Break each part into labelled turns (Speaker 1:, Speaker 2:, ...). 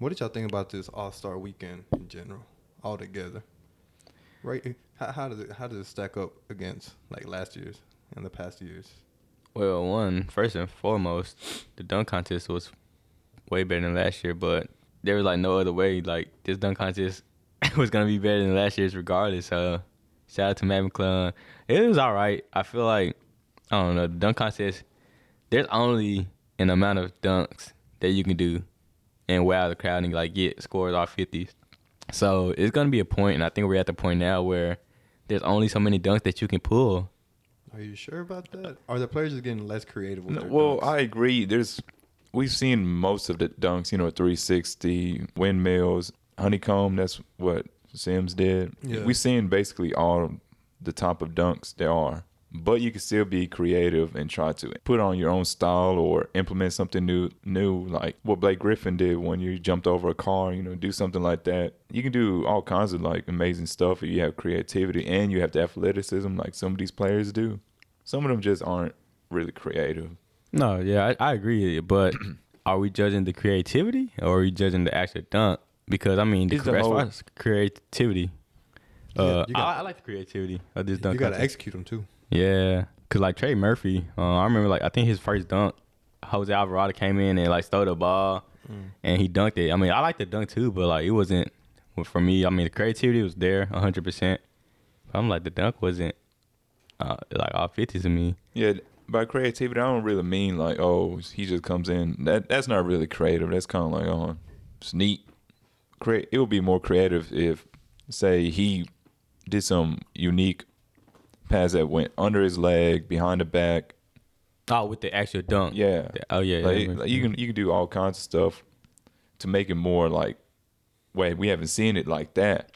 Speaker 1: What did y'all think about this All-Star weekend in general, all together? Right? How does it stack up against like last year's and the past years?
Speaker 2: Well, first and foremost, the dunk contest was way better than last year, but there was like no other way. Like this dunk contest was gonna be better than last year's regardless. Shout out to Matt McClung. It was all right. I feel like I don't know the dunk contest. There's only an amount of dunks that you can do and wow the crowd and like get scores off 50s. So it's gonna be a point, and I think we're at the point now where there's only so many dunks that you can pull.
Speaker 1: Are you sure about that? Are the players just getting less creative with
Speaker 3: No,
Speaker 1: their
Speaker 3: well,
Speaker 1: dunks?
Speaker 3: I agree. We've seen most of the dunks, 360, windmills, honeycomb. That's what Sims did.
Speaker 1: Yeah.
Speaker 3: We've seen basically all the top of dunks there are. But you can still be creative and try to put on your own style or implement something new, like what Blake Griffin did when you jumped over a car, do something like that. You can do all kinds of like amazing stuff if you have creativity and you have the athleticism like some of these players do. Some of them just aren't really creative.
Speaker 2: No, yeah, I agree. But are we judging the creativity or are we judging the actual dunk? Because I mean,
Speaker 3: It's the
Speaker 2: as
Speaker 3: whole-
Speaker 2: far as creativity,
Speaker 1: Yeah,
Speaker 2: I like the creativity of this dunk.
Speaker 1: You got to
Speaker 2: contest.
Speaker 1: execute them too.
Speaker 2: Yeah, cause like Trey Murphy, I remember like I think his first dunk, Jose Alvarado came in and like stole the ball, and he dunked it. I mean, I like the dunk too, but like it wasn't for me. I mean, the creativity was there 100%. I'm like the dunk wasn't like all 50s to me.
Speaker 3: Yeah, by creativity, I don't really mean like, oh, he just comes in. That's not really creative. That's kind of like, oh, it's neat. It would be more creative if, say, he did some unique pass that went under his leg, behind the back.
Speaker 2: Oh, with the actual dunk.
Speaker 3: Yeah.
Speaker 2: Oh yeah.
Speaker 3: Like you can do all kinds of stuff to make it more like, wait, we haven't seen it like that.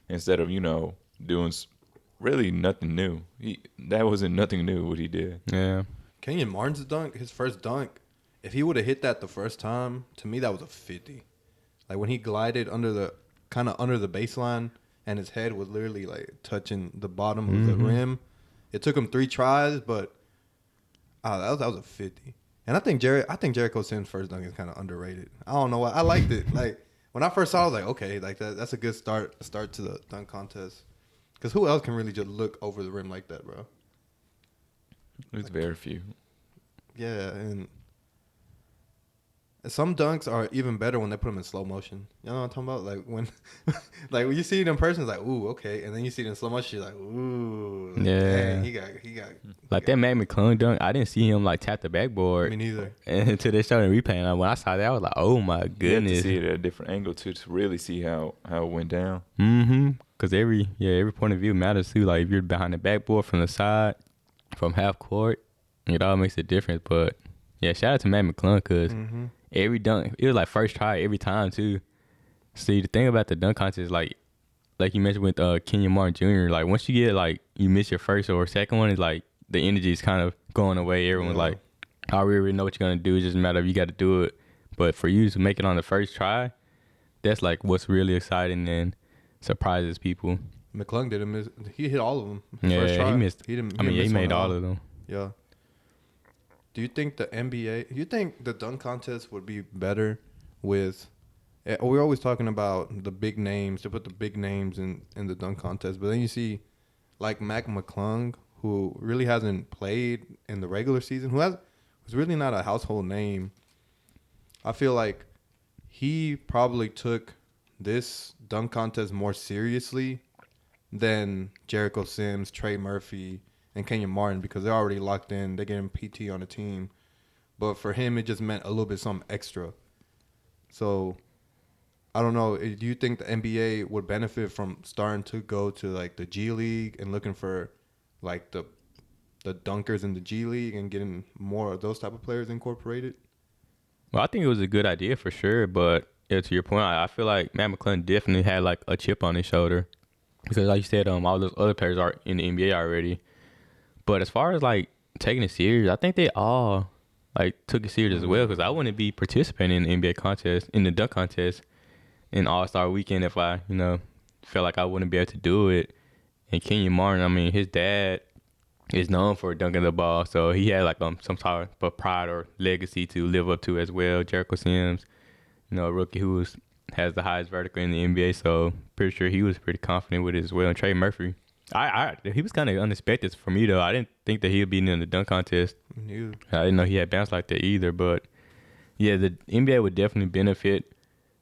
Speaker 3: Instead of doing really nothing new. That wasn't nothing new what he did.
Speaker 2: Yeah.
Speaker 1: Kenyon Martin's dunk, his first dunk, if he would have hit that the first time, to me that was a 50. Like when he glided under the baseline and his head was literally like touching the bottom of the rim. It took him 3 tries, but that was a 50. And I think Jericho Sims' first dunk is kind of underrated. I don't know why. I liked it. Like when I first saw it, I was like, okay, like that's a good start to the dunk contest. Because who else can really just look over the rim like that, bro?
Speaker 3: There's very few.
Speaker 1: Yeah, and some dunks are even better when they put them in slow motion. You know what I'm talking about? Like when you see it in person, it's like, ooh, okay, and then you see it in slow motion, you're like, ooh,
Speaker 2: Yeah.
Speaker 1: dang, he got.
Speaker 2: Like that Matt McClung dunk, I didn't see him like tap the backboard.
Speaker 1: Me neither.
Speaker 2: Until they showed in replay, and when I saw that, I was like, "Oh my
Speaker 3: You have to
Speaker 2: goodness!"
Speaker 3: see it at a different angle to really see how it went down.
Speaker 2: Cause every point of view matters too. Like if you're behind the backboard, from the side, from half court, it all makes a difference. But yeah, shout out to Matt McClung, cause every dunk, it was like first try every time too. See, the thing about the dunk contest is like you mentioned with Kenyon Martin Jr., like once you get like you miss your first or second one, it's like the energy is kind of going away. Everyone's like, I already know what you're gonna do. It doesn't matter if you got to do it. But for you to make it on the first try, that's like what's really exciting and surprises people.
Speaker 1: McClung didn't miss. He hit all of them.
Speaker 2: Yeah,
Speaker 1: First try.
Speaker 2: he missed.
Speaker 1: He didn't.
Speaker 2: I mean,
Speaker 1: didn't
Speaker 2: he
Speaker 1: miss
Speaker 2: made
Speaker 1: one at
Speaker 2: all of them.
Speaker 1: Yeah. Do you think the NBA? You think the dunk contest would be better with? We're always talking about the big names, to put the big names in the dunk contest, but then you see like Mac McClung, who really hasn't played in the regular season, who's really not a household name. I feel like he probably took this dunk contest more seriously than Jericho Sims, Trey Murphy, and Kenyon Martin, because they're already locked in. They're getting PT on the team. But for him, it just meant a little bit something extra. So, I don't know. Do you think the NBA would benefit from starting to go to, like, the G League and looking for, like, the dunkers in the G League and getting more of those type of players incorporated?
Speaker 2: Well, I think it was a good idea for sure, but to your point, I feel like Matt McClung definitely had like a chip on his shoulder because, like you said, all those other players are in the NBA already. But as far as like taking it serious, I think they all like took it serious as well, because I wouldn't be participating in the NBA contest, in the dunk contest, in All-Star Weekend if I, felt like I wouldn't be able to do it. And Kenyon Martin, I mean, his dad is known for dunking the ball, so he had like some type of pride or legacy to live up to as well. Jericho Sims, a rookie who has the highest vertical in the NBA. So pretty sure he was pretty confident with it as well. And Trey Murphy, he was kind of unexpected for me though. I didn't think that he would be in the dunk contest.
Speaker 1: You.
Speaker 2: I didn't know he had bounced like that either. But yeah, the NBA would definitely benefit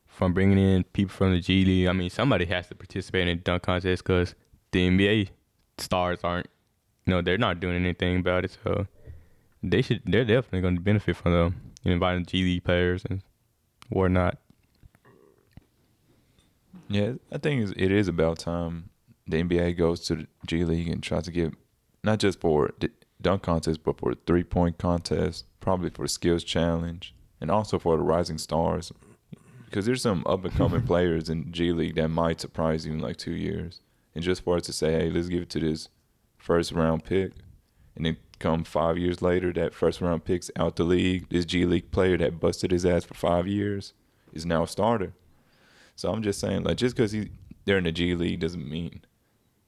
Speaker 2: from bringing in people from the G League. I mean, somebody has to participate in the dunk contest because the NBA stars aren't. They're not doing anything about it. So they're definitely going to benefit from them inviting G League players and whatnot.
Speaker 3: Yeah, I think it is about time the NBA goes to the G League and tries to get, not just for the dunk contest, but for the 3-point contest, probably for the skills challenge, and also for the rising stars. Because there's some up-and-coming players in G League that might surprise you in like 2 years. And just for us to say, hey, let's give it to this first-round pick, and then come 5 years later, that first-round pick's out the league. This G League player that busted his ass for 5 years is now a starter. So I'm just saying, like, just because they're in the G League doesn't mean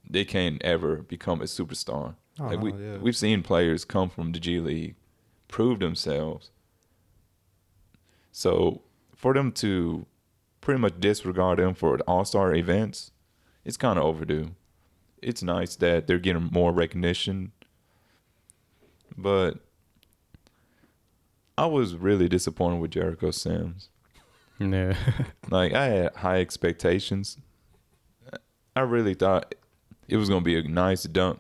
Speaker 3: they can't ever become a superstar. We've seen players come from the G League, prove themselves. So for them to pretty much disregard them for the All-Star events, it's kind of overdue. It's nice that they're getting more recognition, but I was really disappointed with Jericho Sims.
Speaker 2: Yeah.
Speaker 3: Like, I had high expectations. I really thought it was going to be a nice dunk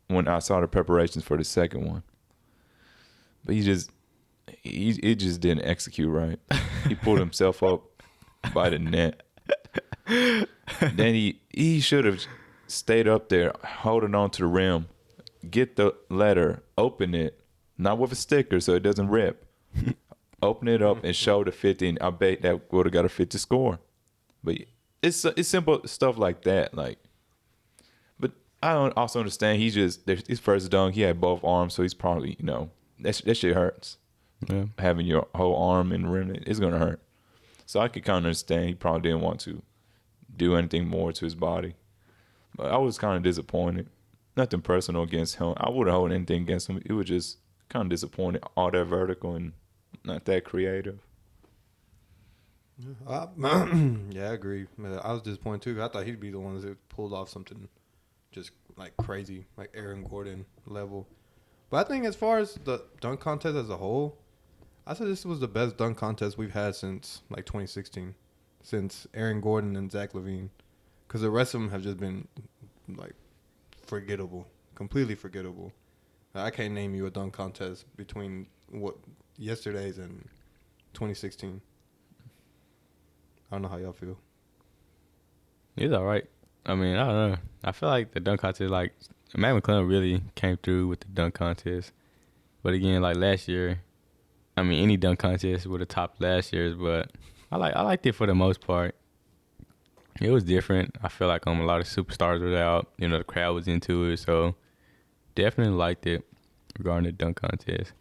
Speaker 3: when I saw the preparations for the second one. But he just didn't execute right. He pulled himself up by the net. Then he should have stayed up there holding on to the rim, get the letter, open it, not with a sticker so it doesn't rip. Open it up and show the 50, and I bet that would have got a 50 score. But it's simple stuff like that. Like, but I don't also understand. His first dunk, he had both arms, so he's probably that shit hurts.
Speaker 2: Yeah.
Speaker 3: Having your whole arm in the rim, it's gonna hurt. So I could kind of understand he probably didn't want to do anything more to his body. But I was kind of disappointed. Nothing personal against him. I wouldn't hold anything against him. It was just kind of disappointed. All that vertical and not that creative.
Speaker 1: Yeah, I agree. I was disappointed too. I thought he'd be the one that pulled off something just like crazy, like Aaron Gordon level. But I think as far as the dunk contest as a whole, I said this was the best dunk contest we've had since like 2016, since Aaron Gordon and Zach LaVine, because the rest of them have just been like forgettable, completely forgettable. I can't name you a dunk contest between yesterday's and 2016. I don't know how y'all feel.
Speaker 2: It's all right. I mean, I don't know. I feel like the dunk contest, like, Matt McClung really came through with the dunk contest. But again, like last year, I mean, any dunk contest would have topped last year's, but I liked it for the most part. It was different. I feel like a lot of superstars were out. The crowd was into it, so definitely liked it regarding the dunk contest.